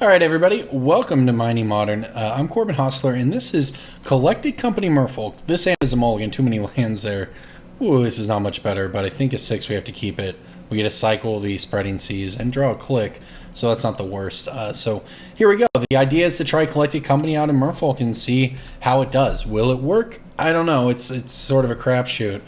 All right, everybody, welcome to Mining Modern. I'm Corbin Hostler, and this is Collected Company Merfolk. This hand is a mulligan, too many lands there. Ooh, this is not much better, but I think a 6 we have to keep it. We get to cycle the Spreading Seas and draw a click, so that's not the worst. So here we go. The idea is to try Collected Company out in Merfolk and see how it does. Will it work? I don't know. It's sort of a crapshoot.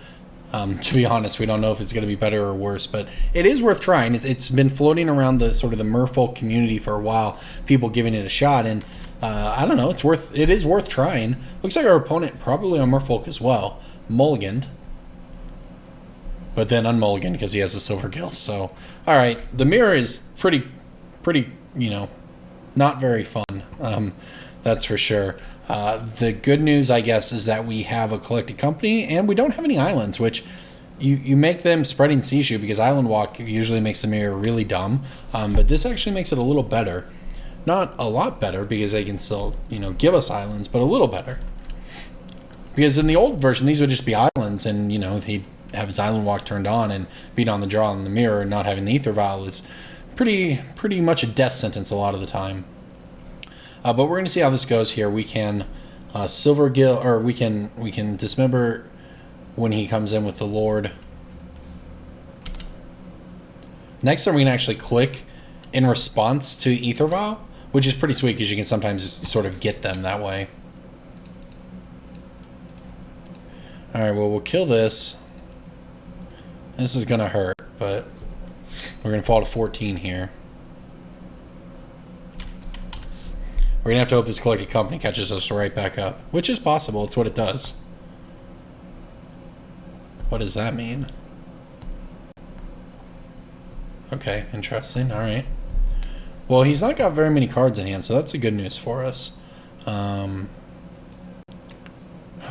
To be honest, we don't know if it's going to be better or worse, but it is worth trying. It's been floating around the sort of the Merfolk community for a while, people giving it a shot, and I don't know, it is worth trying. Looks like our opponent probably on Merfolk as well, mulliganed, but then unmulliganed because he has the silver gills. So, all right, the mirror is pretty, not very fun. That's for sure. The good news, I guess, is that we have a collected company, and we don't have any islands, which you make them Spreading Seashoo because Island Walk usually makes the mirror really dumb, but this actually makes it a little better. Not a lot better because they can still, give us islands, but a little better. Because in the old version, these would just be islands, and, he'd have his Island Walk turned on and beat on the draw in the mirror, and not having the Ether Vial is pretty much a death sentence a lot of the time. But we're going to see how this goes here. We can Silver Gill, or we can dismember when he comes in with the Lord. Next turn we can actually click in response to Ether Vial, which is pretty sweet because you can sometimes just sort of get them that way. Alright, well, we'll kill this. This is going to hurt, but we're going to fall to 14 here. We're going to have to hope this collected company catches us right back up, which is possible. It's what it does. What does that mean? Okay, interesting. All right. Well, he's not got very many cards in hand, so that's the good news for us.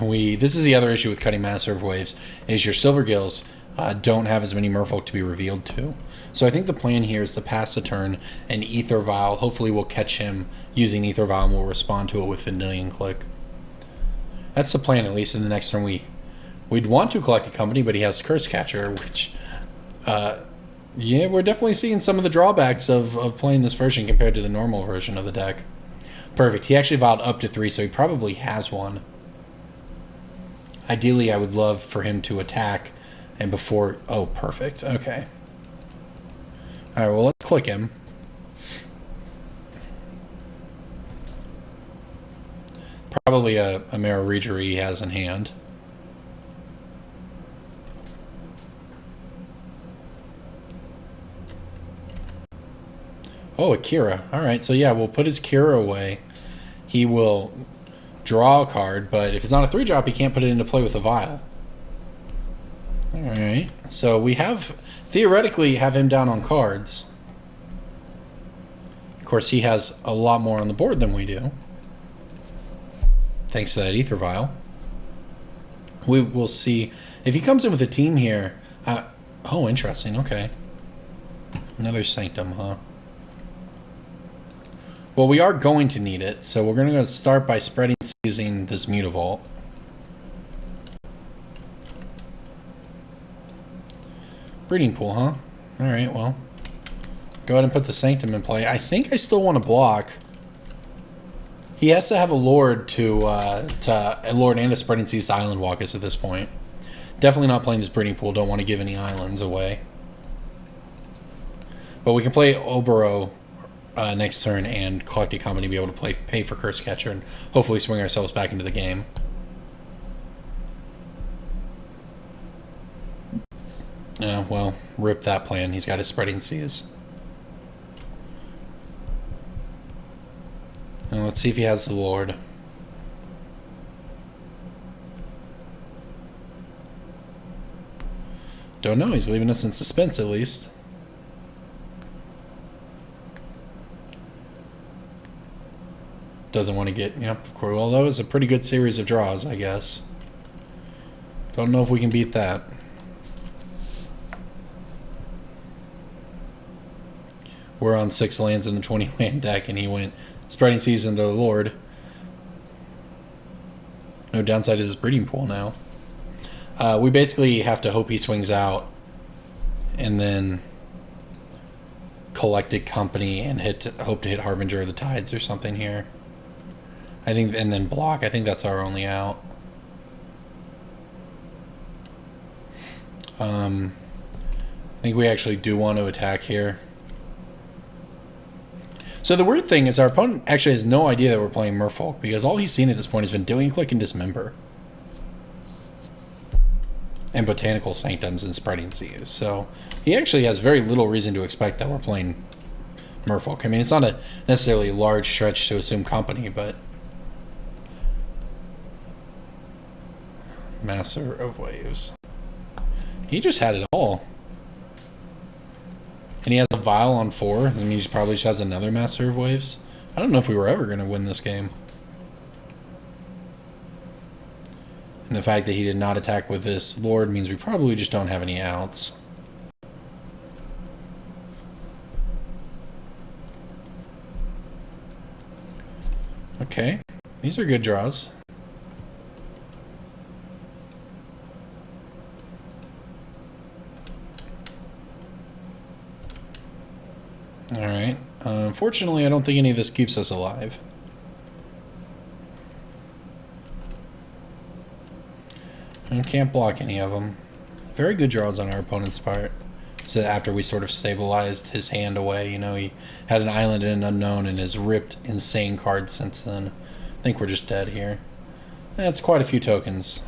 This is the other issue with cutting Massive Waves, is your Silver Gills don't have as many Merfolk to be revealed to. So I think the plan here is to pass the turn and Ether Vial. Hopefully we'll catch him using Ether Vial and we'll respond to it with Vendilion Click. That's the plan, at least in the next turn. We'd want to collect a company, but he has Curse Catcher, which, yeah, we're definitely seeing some of the drawbacks of playing this version compared to the normal version of the deck. Perfect. He actually vowed up to 3, so he probably has one. Ideally, I would love for him to attack and before... Oh, perfect. Okay. Alright, well, let's click him. Probably a Mirror Reader he has in hand. Oh, a Kira. Alright, so yeah, we'll put his Kira away. He will draw a card, but if it's not a 3-drop, he can't put it into play with a Vial. Alright, so we theoretically have him down on cards. Of course, he has a lot more on the board than we do, thanks to that Ether Vial. We will see. If he comes in with a team here... oh, interesting, okay. Another Sanctum, huh? Well, we are going to need it, so we're going to start by spreading using this Mutavault. Breeding Pool, huh? Alright, well. Go ahead and put the Sanctum in play. I think I still want to block. He has to have a Lord a Lord and a Spreading Seas to Island Walk us at this point. Definitely not playing this Breeding Pool. Don't want to give any islands away. But we can play Oboro next turn and Collected Company, be able to pay for Curse Catcher and hopefully swing ourselves back into the game. Well, rip that plan. He's got his Spreading Seas. And let's see if he has the Lord. Don't know. He's leaving us in suspense, at least. Doesn't want to get... Yep, of course. Well, that was a pretty good series of draws, I guess. Don't know if we can beat that. We're on 6 lands in the 20-land deck, and he went Spreading Seas into the Lord. No downside to this Breeding Pool now. We basically have to hope he swings out, and then Collected Company and hope to hit Harbinger of the Tides or something here. I think, and then block. I think that's our only out. I think we actually do want to attack here. So the weird thing is our opponent actually has no idea that we're playing Merfolk, because all he's seen at this point has been Doing Click and Dismember. And Botanical Sanctums and Spreading Seas. So he actually has very little reason to expect that we're playing Merfolk. I mean, it's not a necessarily large stretch to assume Company, but... Master of Waves. He just had it all. And he has a Vial on 4. I mean, he probably just has another Master of Waves. I don't know if we were ever going to win this game. And the fact that he did not attack with this Lord means we probably just don't have any outs. Okay. These are good draws. Alright. Unfortunately, I don't think any of this keeps us alive. And can't block any of them. Very good draws on our opponent's part. So after we sort of stabilized his hand away, you know, he had an island and an unknown and has ripped insane cards since then. I think we're just dead here. That's quite a few tokens.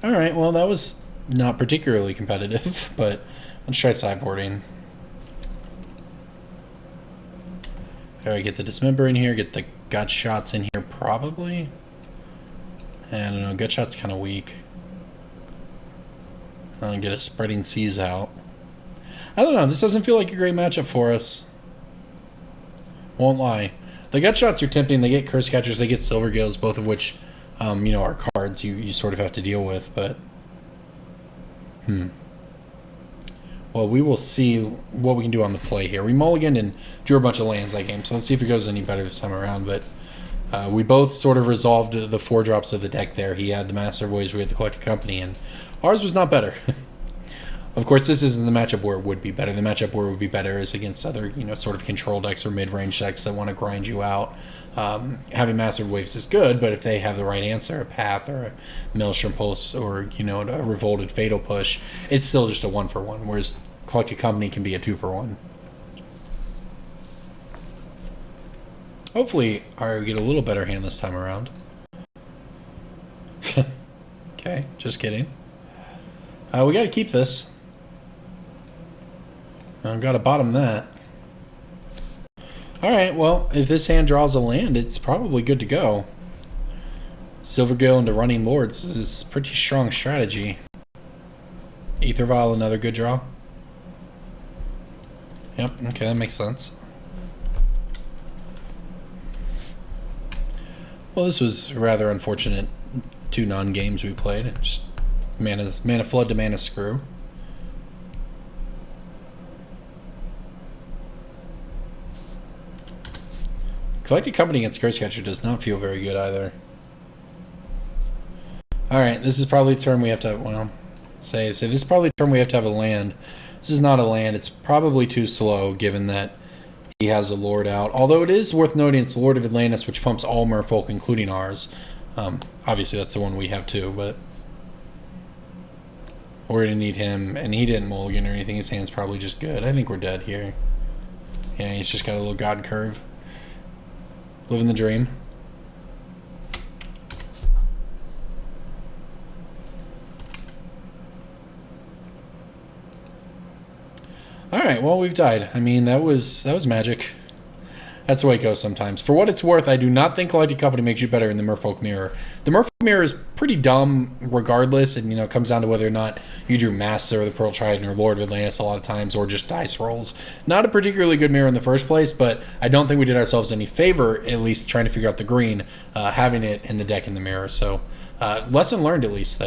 Alright, well that was not particularly competitive, but let's try sideboarding. Alright, get the Dismember in here, get the Gut Shots in here probably. I don't know, Gut Shot's kind of weak. I'll get a Spreading Seas out. I don't know, this doesn't feel like a great matchup for us. Won't lie. The Gut Shots are tempting, they get Curse Catchers, they get Silver Gills, both of which, you know, are cards you sort of have to deal with, but... Well, we will see what we can do on the play here. We mulliganed and drew a bunch of lands that game, so let's see if it goes any better this time around, but... we both sort of resolved the 4-drops of the deck there. He had the Master of Waves, we had the Collected Company, and ours was not better. Of course, this isn't the matchup where it would be better. The matchup where it would be better is against other, you know, sort of control decks or mid-range decks that want to grind you out. Having Master of Waves is good, but if they have the right answer, a Path or a Maelstrom Pulse or, you know, a Revolted Fatal Push, it's still just a 1-for-1, whereas Collected Company can be a 2-for-1. Hopefully, I get a little better hand this time around. Okay, just kidding. We got to keep this. I've got to bottom that. Alright, well, if this hand draws a land, it's probably good to go. Silvergill into Running Lords is a pretty strong strategy. Aether Vial, another good draw. Yep, okay, that makes sense. Well, this was rather unfortunate 2 non-games we played. Just mana Flood to Mana Screw. Collected Company against Curse Catcher does not feel very good either. Alright, this is probably a turn we have to, well, say this is probably a turn we have to have a land. This is not a land. It's probably too slow given that he has a Lord out. Although it is worth noting it's Lord of Atlantis, which pumps all Merfolk, including ours. Obviously, that's the one we have too, but we're going to need him. And he didn't mulligan or anything. His hand's probably just good. I think we're dead here. Yeah, he's just got a little God Curve. Living the dream. Alright, well, we've died. I mean, that was magic. That's the way it goes sometimes. For what it's worth, I do not think Collected Company makes you better in the Merfolk Mirror. The Merfolk Mirror is pretty dumb regardless, and, you know, it comes down to whether or not you drew Master or the Pearl Trident or Lord of Atlantis a lot of times, or just dice rolls. Not a particularly good mirror in the first place, but I don't think we did ourselves any favor, at least trying to figure out the green, having it in the deck in the mirror. So, lesson learned at least there.